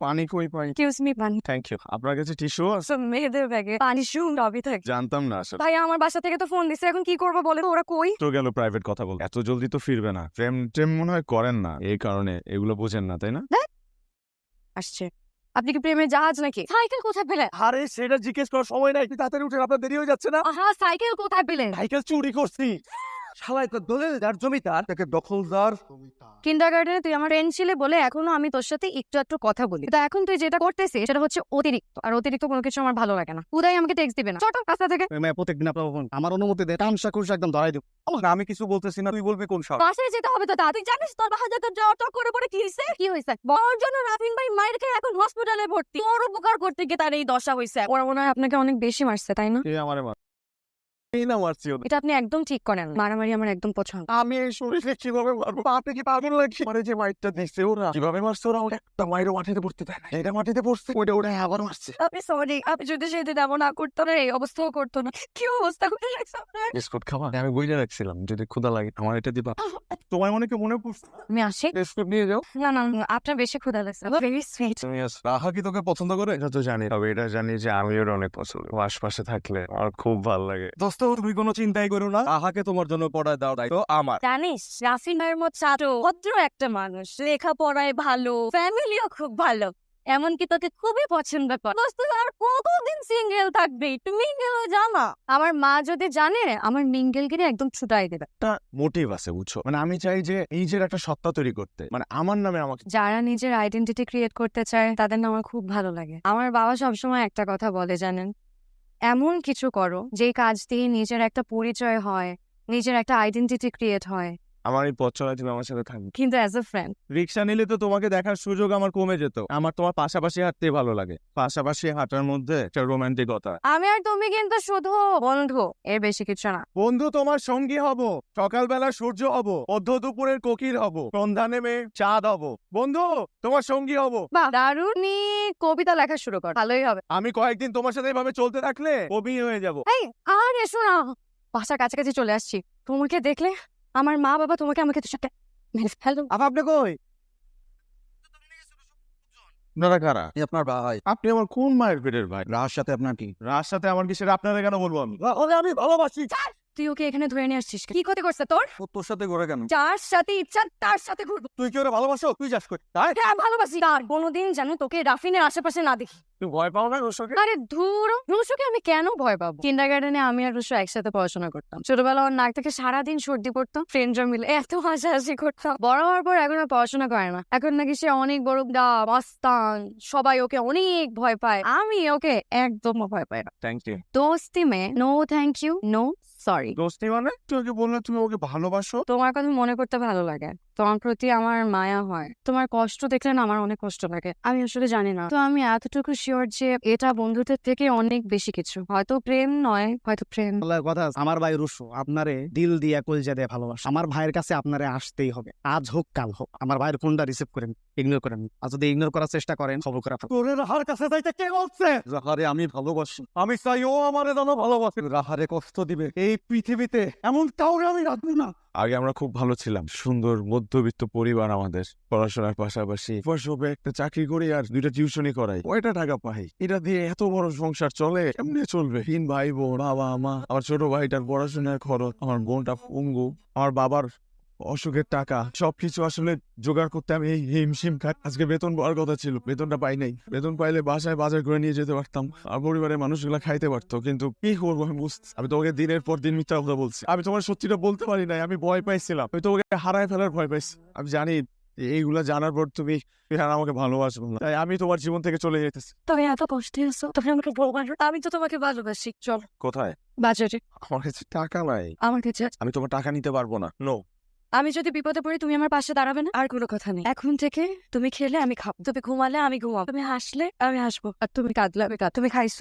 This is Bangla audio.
পানি কই পাই? এক্সকিউজ মি পানি। Thank you. আপনার কাছে টিস্যু আছে? মেয়েদের ব্যাগে পানি সবই থাকে। জানতাম না আসলে। ভাই আমার বাসা থেকে তো ফোন দিছে, এখন কি করবো বলে? ওরা কই? তো গেল প্রাইভেট কথা বল। এত জলদি তো ফিরবে না। প্রেম টেম মনে হয় করেন না, এই কারণে এগুলো বোঝেন না, তাই না? আসছে। আপনি কি প্রেমের জাহাজ নাকি? সাইকেল কোথায় পেলেন? আরে সেটা জিজ্ঞেস করার সময় নাই, তাড়াতাড়ি উঠেন, আপনার দেরি হয়ে যাচ্ছে না। আহা, সাইকেল কোথায় পেলেন? সাইকেল চুরি করছি। শালা একটা দলিলদার জমিদার, তাকে দখলদার। কিন্ডারগার্টেনে তুই আমার ফ্রেন্ড ছিলে বলে এখনো আমি তোর সাথে একটু একটু কথা বলি, তো এখন তুই যেটা করতেছিস সেটা হচ্ছে অতিরিক্ত, আর অতিরিক্ত কোনো কিছু আমার ভালো লাগে না। উদয় আমাকে টেক্সট দিবে না, ছোট কাছে থেকে। প্রত্যেকদিন আপনার ফোন আমার অনুমতি দেয়, টামসা কুরসা একদম ধরাই দেব। আমি কিছু বলতেছি না, তুই বলবি কোন সাহস? বাসায় যেতে হবে তো তা। তুই জানিস তোর বাসা যেতে যাওয়া টক করে পরে কি হয়েছে? কি হয়েছে? বড়র জন্য রাফিন ভাই মায়ের খেয়ে এখন হসপিটালে ভর্তি। তোর উপকার করতে গিয়ে তার এই দশা হয়েছে। ওরা মনে হয় আপনাকে অনেক বেশি মারছে, তাই না? কে আমারে মার? এই না মারছি ওদের। এটা আপনি একদম ঠিক করেন না। মারামারি আমার একদম পছন্দ। আমি এই শরীরে কিভাবে মারবো? আপনি কি পাগল নাকি? মানে যে মাইরটা দিচ্ছে ওরা, কিভাবে মারছে ওরা? ওটা একটা মাইরও মাটিতে পড়তে দেয় না। এটা মাটিতে পড়ছে, ওটা ওটা আবার মারছে। আমি সরি, আপনি যদি সেদিন এমন না করতো না, এই অবস্থাও করতো না। কি অবস্থা করে রাখছে আপনার? বিস্কুট খাবা? আমি বইলে রাখছিলাম, যদি ক্ষুধা লাগে আমার এটা দিবা। তোমার মনে কি মনে পড়ছে? আমি আসি। বিস্কুট নিয়ে যাও। না না না, আপনার বেশি ক্ষুধা লাগছে। Very sweet. তুমি রাহা কি তোকে পছন্দ করে? এটা তো জানি, তবে এটা জানি যে আমি ওর অনেক পছন্দ। ও আশপাশে থাকলে আমার খুব ভালো লাগে। দোস্ত তুমি কোনো চিন্তাই করো না, রাহাকে তোমার জন্য পড়ায় দাও, দায়িত্ব আমার। জানিস রাফিন ভাইয়ের মতো ছাত্র ভদ্র একটা মানুষ, লেখাপড়ায় ভালো, ফ্যামিলিও খুব ভালো, এমনকি তোকে খুবই পছন্দ করে। দোস্ত আর কতদিন সিঙ্গেল থাকবি? তুমি মিঙ্গেল জানা। আমার মা যদি জানে, আমার মিঙ্গেলগিরি একদম ছুটাই দেবে। একটা মোটিভ আছে বুঝছো, মানে আমি চাই যে নিজের একটা সত্তা তৈরি করতে, মানে আমার নামে আমাকে। যারা নিজের আইডেন্টিটি ক্রিয়েট করতে চায় তাদের না আমার খুব ভালো লাগে। আমার বাবা সবসময় একটা কথা বলে জানেন, এমন কিছু করো যে কাজ দিয়ে নিজের একটা পরিচয় হয়, নিজের একটা আইডেন্টিটি ক্রিয়েট হয়। আমার এই পথ চলায় তুমি আমার সাথে থাকবে। কিন্তু অ্যাজ এ ফ্রেন্ড রিক্সা নিলে তো তোমাকে দেখার সুযোগ আমার কমে যেত। আমার তোমার পাশাপাশি হাঁটতে ভালো লাগে, পাশাপাশি হাঁটার মধ্যে একটা রোমান্টিকতা। আমি আর তুমি কিন্তু শুধু বন্ধু, এর বেশি কিছু না। বন্ধু তোমার সঙ্গী হব, সকালবেলা সূর্য হব, মধ্য দুপুরের কোকিল হব, সন্ধ্যা নেমে চাঁদ হব। বন্ধু তোমার সঙ্গী হব। বাহ, দারুণই কবিতা লেখা শুরু কর, ভালোই হবে। আমি কয়েকদিন তোমার সাথে এভাবে চলতে থাকলে কবি হয়ে যাব। এই আর এসো না, বাসার কাছাকাছি চলে আসছি। তোমাকে দেখলে আমার মা বাবা তোমাকে আমাকে তোর সাথে মেরে ফেলবে। আপনি কই? আপনারা কারা? আপনার ভাই। আপনি আমার কোন মায়ের পেটের ভাই? রাহার সাথে আপনার কি? রার সাথে আমার কি, সেটা আপনারা কেন বলবো আমি? আমি ভালোবাসি। তুই ওকে এখানে ধরে নিয়ে আসছিস কেন? কি ক্ষতি করছে তোর? ও তোর সাথে ঘোরে কেন? যার সাথে ইচ্ছা তার সাথে ঘুরবো। তুই কি ওরা ভালোবাসো? তুই যাস কই? তাই হ্যাঁ ভালোবাসি, তার কোনোদিন যেন তোকে রাফিনের আশেপাশে না দেখি। তুই ভয় পাও না রুশোকে? আরে ধুর, রুশোকে আমি কেন ভয় পাবো? কিন্ডারগার্টেনে আমি আর রুশো একসাথে পড়াশোনা করতাম। ছোটবেলা ওর নাক থেকে সারাদিন সর্দি পড়তো, ফ্রেন্ডরা মিলে এত হাসাহাসি করতাম। বড় হওয়ার পর এখন আর পড়াশোনা করে না। এখন নাকি সে অনেক বড় মস্তান, সবাই ওকে অনেক ভয় পায়। আমি ওকে একদমও ভয় পাই না। Thank you. দোস্তি মে no thank you, no sorry. দোস্তি মানে? তুমি বললে তুমি ওকে ভালোবাসো। তোমার কথা মনে করতে ভালো লাগে, তোমার প্রতি আমার মায়া হয়। তোমার কষ্ট দেখলে না আমার অনেক কষ্ট লাগে। আমি আসলে জানি না, তো আমি এতটুকু শিওর যে এটা বন্ধুত্বের থেকে অনেক বেশি কিছু। হয়তো প্রেম নয়, হয়তো প্রেম। আল্লাহর কথা আছে, আমার ভাই রুশো আপনারে দিল দিয়া কলজা দিয়ে ভালোবাসে। আমার ভাইয়ের কাছে আপনারে আসতেই হবে, আজ হোক কাল হোক। আমার ভাইয়ের ফোনটা রিসিভ করেন, ইগনোর করেন। আর যদি ইগনোর করার চেষ্টা করেন খবর করে ফেলবো। তোরে রাহার কাছে যাইতে কে বলছে? রাহারে আমি ভালোবাসি, আমি চাই ও আমারে যেন ভালোবাসে। রাহারে কষ্ট দিবে এই পৃথিবীতে এমন কাউরে আমি রাখবো না। আগে আমরা খুব ভালো ছিলাম, সুন্দর মধ্যবিত্ত পরিবার আমাদের। পড়াশোনার পাশাপাশি ফসবে একটা চাকরি করি আর 2টা টিউশনি করাই, কয়টা টাকা পাই? এটা দিয়ে এত বড় সংসার চলে? কেমনে চলবে? 3 ভাই বোন, বাবা মা, আমার ছোট ভাইটার পড়াশোনার খরচ, আমার বোনটা পঙ্গু, আমার বাবার অসুখের টাকা, সবকিছু আসলে জোগাড় করতে আমি এই হিমশিম খাই। আজকে বেতন পাওয়ার কথা ছিল, বেতনটা পাই নাই। বেতন পাইলে বাসায় বাজার করে নিয়ে যেতে পারতাম, আর পরিবারের মানুষগুলা খাইতে পারতো। কিন্তু কি করবো আমি আমি তোমাকে দিনের পর দিন মিথ্যা কথা বলছি। আমি তোমার সত্যিটা বলতে পারি নাই, আমি ভয় পাইছিলাম। আমি তোমাকে হারায় ফেলার ভয় পাইছি। আমি জানি এইগুলা জানার পর তুমি আর আমাকে ভালোবাসবো না, তাই আমি তোমার জীবন থেকে চলে যেতেছি। তুমি এত কষ্টে আছো, তুমি আমাকে বলবা না? আমি তো তোমাকে ভালোবাসি। চল কোথায়? বাজারে। আমার কাছে টাকা নাই, আমার কাছে আছে। আমি তোমার টাকা নিতে পারবো না। নো। আমি যদি বিপদে পড়ি তুমি আমার পাশে দাঁড়াবে না? আর কোনো কথা নেই। এখন থেকে তুমি খেলে আমি খাবো, তুমি ঘুমালে আমি ঘুমাবো, তুমি হাসলে আমি হাসবো, আর তুমি কাঁদলে আমি কাঁদ। তুমি খাইছো